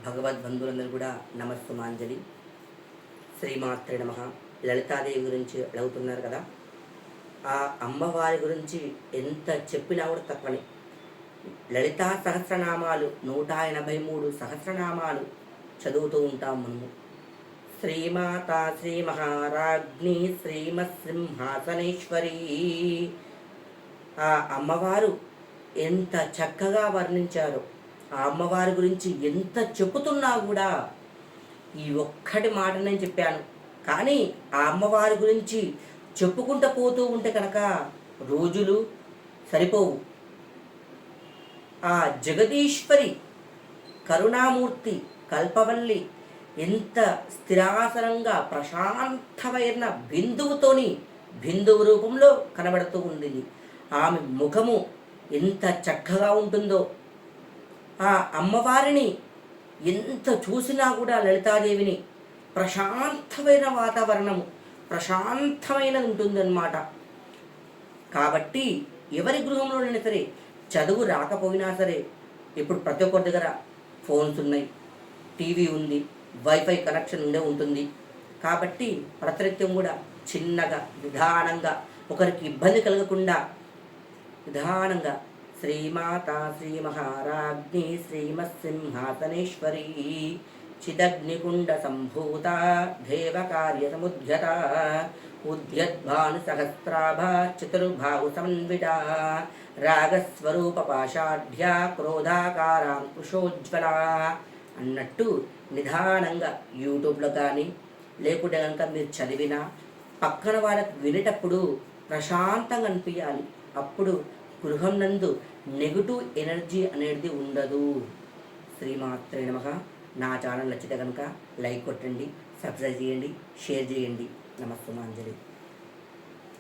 భగవద్బంధువులందరూ కూడా నమస్సుమాంజలి. శ్రీమాత్రే నమః. లలితాదేవి గురించి అడుగుతున్నారు కదా. ఆ అమ్మవారి గురించి ఎంత చెప్పినా కూడా తక్కువని. లలితా సహస్రనామాలు 183 సహస్రనామాలు చదువుతూ ఉంటాం మనము. శ్రీమాత శ్రీ మహారాజ్ఞి శ్రీమత్సింహాసనేశ్వరి. ఆ అమ్మవారు ఎంత చక్కగా వర్ణించారో, ఆ అమ్మవారి గురించి ఎంత చెప్పుతున్నా కూడా ఈ ఒక్కటి మాట నేను చెప్పాను, కానీ ఆ అమ్మవారి గురించి చెప్పుకుంటూ పోతూ ఉంటే కనుక రోజులు సరిపోవు. ఆ జగదీశ్వరి కరుణామూర్తి కల్పవల్లి ఎంత స్థిరాసనంగా ప్రశాంతమైన బిందువు రూపంలో కనబడుతూ ఉంది. ఆమె ముఖము ఎంత చక్కగా ఉంటుందో, ఆ అమ్మవారిని ఎంత చూసినా కూడా లలితాదేవిని ప్రశాంతమైన వాతావరణము, ప్రశాంతమైనది ఉంటుందన్నమాట. కాబట్టి ఎవరి గృహంలోనైనా సరే చదువు రాకపోయినా సరే, ఇప్పుడు ప్రతి ఒక్కరి దగ్గర ఫోన్స్ ఉన్నాయి, టీవీ ఉంది, వైఫై కనెక్షన్ ఉంటుంది. కాబట్టి ప్రతినిత్యం కూడా చిన్నగా నిదానంగా, ఒకరికి ఇబ్బంది కలగకుండా నిదానంగా శ్రీమాత శ్రీ మహారాజ్ఞి శ్రీమత్సింహాసనేశ్వరి చిదగ్నికుండ సంభూత దేవకార్య సముద్యత ఉద్యద్భాను సహస్రాభ చతుర్భాగు సమన్విత రాగస్వరూప పాషాఢ్య క్రోధాకారాం కుశోజ్వల అన్నట్టు నిదానంగా యూట్యూబ్లో కానీ లేకుంటే కనుక మీరు చదివినా పక్కన వాళ్ళకి వినేటప్పుడు ప్రశాంతంగా అనిపించాలి. అప్పుడు గృహం నందు నెగిటివ్ ఎనర్జీ అనేది ఉండదు. శ్రీమాత్రే నమః. నా ఛానల్ నచ్చితే కనుక లైక్ కొట్టండి, సబ్స్క్రైబ్ చేయండి, షేర్ చేయండి. నమస్సుమాంజలి.